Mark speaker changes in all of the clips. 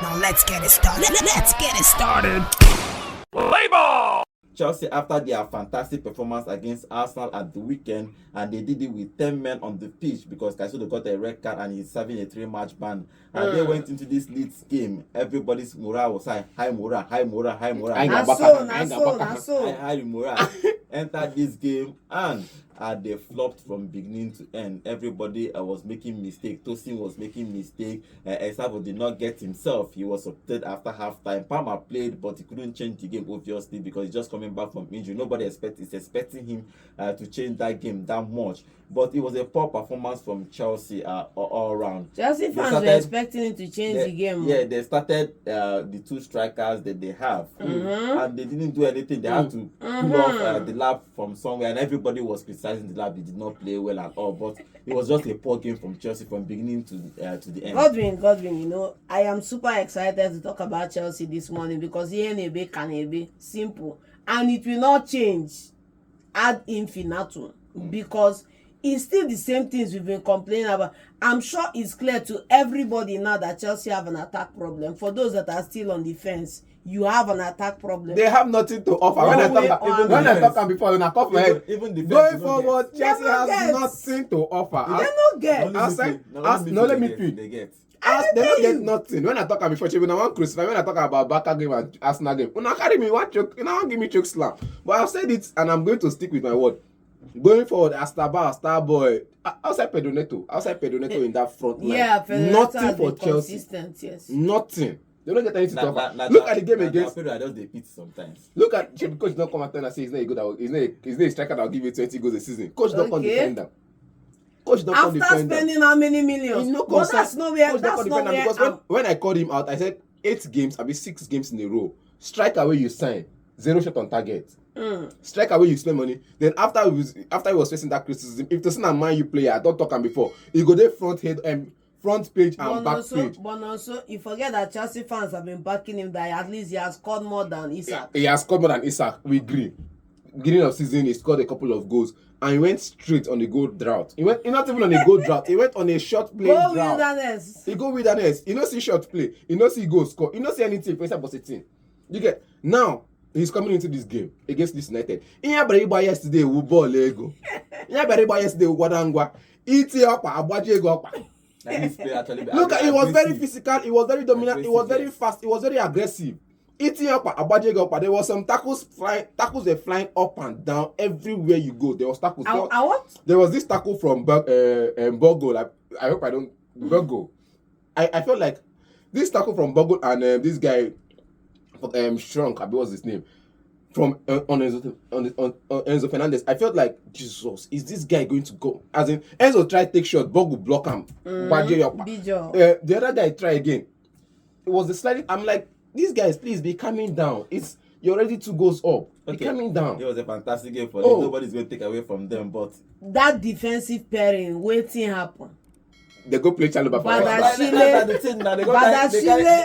Speaker 1: Now let's get it started. Let's get it started.
Speaker 2: Play ball!
Speaker 3: Chelsea, after their fantastic performance against Arsenal at the weekend, and they did it with 10 men on the pitch because Caicedo got a red card and he's serving a 3-match ban. And they went into this Leeds game. Everybody's morale was high. High morale, high morale, high morale. High morale. Entered this game and they flopped from beginning to end. Everybody was making mistakes. Tosin was making mistakes. Esavo did not get himself. He was upset after halftime. Palmer played, but he couldn't change the game, obviously, because he's just coming back from injury. Nobody is expecting him to change that game that much. But it was a poor performance from Chelsea all around.
Speaker 4: Chelsea fans were expecting him to change the game.
Speaker 3: Yeah, they started the two strikers that they have. And they didn't do anything. They had to pull off the lap from somewhere, and everybody was criticizing the lap. He did not play well at all. But it was just a poor game from Chelsea from beginning to the end.
Speaker 4: Godwin, you know, I am super excited to talk about Chelsea this morning because ENB can be simple. And it will not change ad infinitum because it's still the same things we've been complaining about. I'm sure it's clear to everybody now that Chelsea have an attack problem. For those that are still on the fence, you have an attack problem.
Speaker 5: They have nothing to offer. When I talk before, when I come my head, going forward, Chelsea has nothing to offer.
Speaker 4: They don't get.
Speaker 5: No, let me feel. They don't get nothing. When I talk before, when I want crucify, when I talk about Barca game and Arsenal game, when I carry me one choke, you know, give me choke slam. But I've said it and I'm going to stick with my word. Going forward, Starboy, outside Pedro Neto in that front line.
Speaker 4: Yeah,
Speaker 5: nothing for Chelsea.
Speaker 4: Yes.
Speaker 5: Nothing. They don't get anything to offer. Look at the game against.
Speaker 3: Pedro, I just they beat sometimes.
Speaker 5: Look at coach don't come and tell us say he's not a good. He's not a striker that will give you 20 goals a season. Coach don't come defend them. Coach don't come defend them.
Speaker 4: After spending how many millions?
Speaker 5: No,
Speaker 4: but that's nowhere.
Speaker 5: That's nowhere. Because when I called him out, I said 8 games, I mean 6 games in a row. Striker where you sign, 0 shot on target. Striker where you spend money. Then after he was facing that criticism, if Tosin and Man U player, I don't talk him before, he go there front page and back page.
Speaker 4: But also, you forget that Chelsea fans have been backing him that at least he has scored more than Isak.
Speaker 5: He has scored more than Isak. We agree. Beginning of season, he scored a couple of goals and he went straight on the goal drought. He not even on a goal drought. He went on a short play drought. He go wilderness. You know see short play. You know see goal score. You know see anything. For example, 18. You get now. He's coming into this game against Leeds United. Inyabariba yesterday we ball Lego. Inyabariba yesterday we wadangwa. Iti up abaje go up. Look, he was very physical. He was very dominant. He was very fast. He was very aggressive. Eating up abaje go up. There was some tackles were flying up and down everywhere you go. There was tackles. There was this tackle from Bogo. Like I hope I don't Bogo. I felt like this tackle from Bogo and this guy. Shrunk, what's his name? From on Enzo Fernandez. I felt like, Jesus, is this guy going to go? As in, Enzo tried to take shot, Bog will block him. The other guy try again. It was the slightly. I'm like, these guys, please be calming down. You're already 2 goals up. Be calming down.
Speaker 3: It was a fantastic game for them. Nobody's going to take away from them, but
Speaker 4: that defensive pairing, waiting happen.
Speaker 5: They go play Chalobah for
Speaker 4: Badashile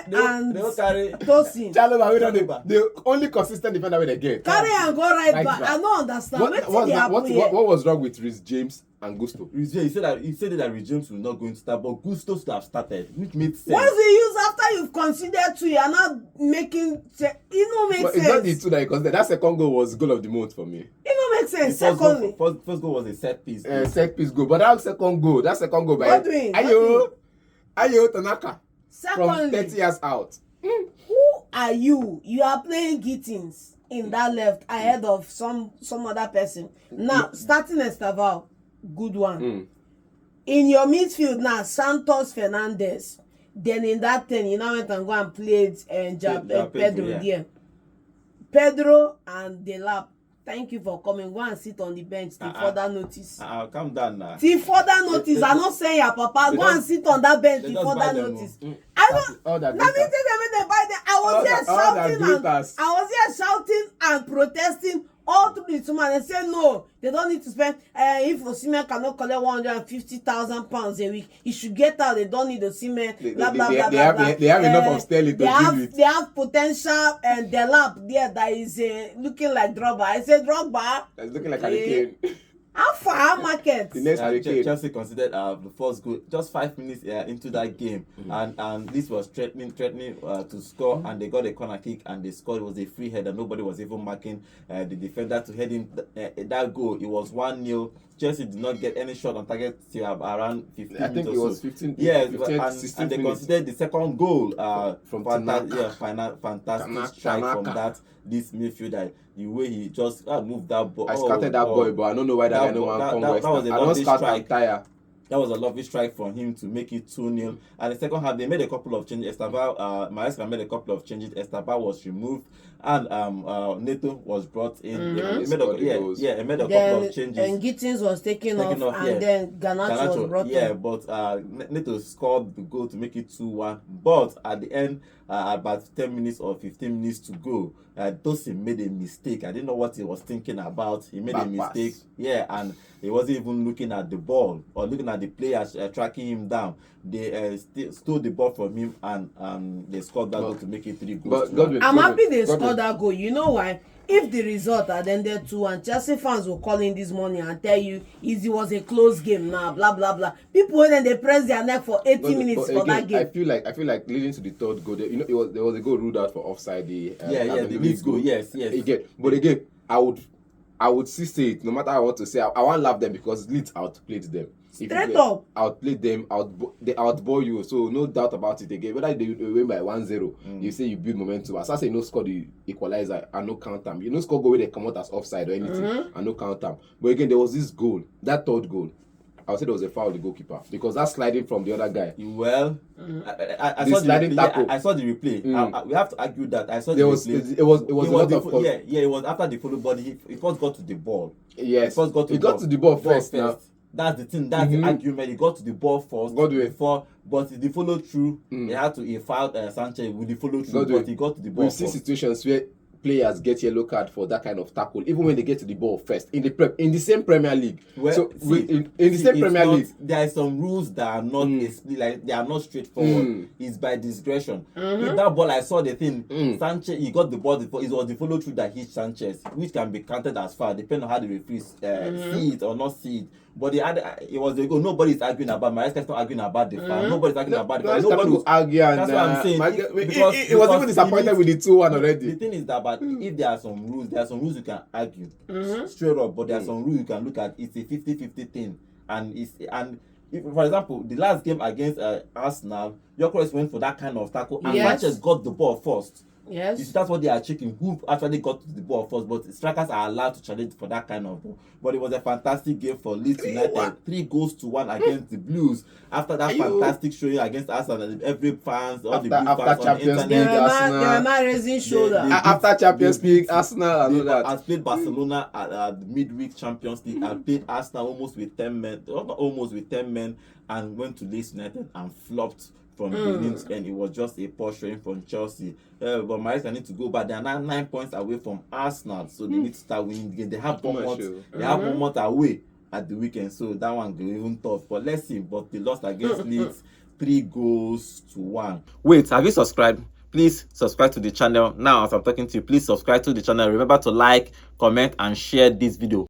Speaker 4: and Tosin.
Speaker 5: Chalobah, the only consistent defender they get.
Speaker 4: Carry and go right back. I don't understand.
Speaker 5: What was wrong with Reece James and Gusto?
Speaker 3: He said that Reece James will not going to start, but Gusto should have started, which made sense.
Speaker 4: What's the use after you've considered 2? You are not making. It don't make sense.
Speaker 5: It's not the 2 that you consider. That second goal was goal of the month for me.
Speaker 4: It don't make sense.
Speaker 3: First goal was a set piece.
Speaker 5: Set piece goal, but that second goal by Ayo Tanaka. From 30 years out.
Speaker 4: Who are you? You are playing Gittins in that left ahead of some other person. Now starting Estaval, good one. In your midfield now, Santos Fernandez. Then in that 10, you now went and go and played Pedro there. Pedro and Delap. Thank you for coming. Go and sit on the bench till further notice.
Speaker 3: Calm down now.
Speaker 4: Till further notice. I'm not saying your papa. Go and sit on that bench till further notice. I don't. Let me tell them when they buy them. I was here shouting and protesting all through the summer. They say no, they don't need to spend. If Osimhen cannot collect £150,000 a week, he should get out. They don't need Osimhen.
Speaker 5: They have enough of Sterling to deal with.
Speaker 4: They have potential and Delap there that is looking like Drogba. I said Drogba.
Speaker 5: That's looking like Hurricane.
Speaker 4: How far market?
Speaker 5: The next decade.
Speaker 3: Chelsea considered the first goal just 5 minutes into that game, and this was threatening to score, and they got a corner kick and they scored. It was a free header. Nobody was even marking the defender to head in that goal. It was 1-0. Chelsea did not get any shot on target till around 15
Speaker 5: I think
Speaker 3: minutes
Speaker 5: it
Speaker 3: or
Speaker 5: was
Speaker 3: so.
Speaker 5: 15.
Speaker 3: Yeah,
Speaker 5: 15,
Speaker 3: and they
Speaker 5: minutes.
Speaker 3: considered the second goal
Speaker 5: from
Speaker 3: fantastic strike from this midfielder. The way he just moved that ball.
Speaker 5: I scouted that boy, but I don't know why that guy no one come West.
Speaker 3: That was a
Speaker 5: I don't
Speaker 3: lovely
Speaker 5: scout
Speaker 3: strike.
Speaker 5: Tire.
Speaker 3: That was a lovely strike from him to make it 2-0. And the second half, they made a couple of changes. Maresca made a couple of changes. Estaval was removed, and Neto was brought in. He made a couple of changes.
Speaker 4: And Gittins was taken off, and then Garnacho was brought in.
Speaker 3: But Neto scored the goal to make it 2-1. But at the end, about 10 minutes or 15 minutes to go, Tosin made a mistake. I didn't know what he was thinking about. He made a mistake. And he wasn't even looking at the ball or looking at the players tracking him down. They stole the ball from him, and they scored that goal to make it 3 goals.
Speaker 4: I'm happy they scored that goal. You know why? If the result had ended 2-1, Chelsea fans will call in this morning and tell you it was a close game now, blah blah blah. People when they press their neck for 80 minutes for that game.
Speaker 5: I feel like leading to the third goal, there was a goal ruled out for offside.
Speaker 3: The Leeds goal. Yes.
Speaker 5: But again, I would still say it. No matter how I want to say, I won't laugh them because Leeds outplayed them.
Speaker 4: Straight up.
Speaker 5: Outplayed them. They outbore you. So no doubt about it again. Whether they win by 1-0, you say you build momentum. As I say, no score the equalizer and no count time. You no score goal where they come out as offside or anything and no count time. But again, there was this goal, that third goal. I would say there was a foul of the goalkeeper because that's sliding from the other guy.
Speaker 3: Well, I saw the replay. I saw the replay. We have to argue that I saw the replay.
Speaker 5: It was a lot of
Speaker 3: it was after the follow, but he first got to the ball.
Speaker 5: Yes,
Speaker 3: he got
Speaker 5: to the ball first. Now.
Speaker 3: That's the thing. That's the argument. He got to the ball first before, but the follow through. He had to foul Sanchez with the follow through, but he got to the ball.
Speaker 5: We've seen situations where players get yellow card for that kind of tackle, even when they get to the ball first in the same Premier League. Well, so in the same Premier League,
Speaker 3: there are some rules that are not they are not straightforward. It's by discretion. If that ball, I saw the thing. Sanchez, he got the ball. It was the follow through that hit Sanchez, which can be counted as foul, depending on how the referees see it or not see it. But it was the goal. Nobody's arguing about. Maresca's not arguing about the foul. Nobody's arguing about the foul. Nobody was arguing. That's what I'm saying.
Speaker 5: It was even disappointed with the 2-1 already.
Speaker 3: The thing is that, but if there are some rules you can argue straight up. But there are some rules you can look at. It's a 50-50 thing, and if, for example, the last game against Arsenal, Gyökeres went for that kind of tackle, and Sanchez got the ball first.
Speaker 4: Yes.
Speaker 3: You see, that's what they are checking, who actually got to the ball first, but strikers are allowed to challenge for that kind of ball. But it was a fantastic game for Leeds United. 3-1 against the Blues. After that fantastic showing against Arsenal, every fans, all the Blues fans on the internet.
Speaker 4: They were not raising shoulder.
Speaker 5: After Champions League, Arsenal and all that.
Speaker 3: I played Barcelona at the midweek Champions League. I played Arsenal almost with 10 men, not almost with 10 men, and went to Leeds United and flopped from beginning to end. It was just a poor showing from Chelsea. But Maresca need to go back. They are now 9 points away from Arsenal, so they need to start winning the game. They have 1 month. They have 1 month away at the weekend, so that one go even tough. But let's see. But they lost against Leeds 3-1. Wait, have you subscribed? Please subscribe to the channel now. As I'm talking to you, please subscribe to the channel. Remember to like, comment, and share this video.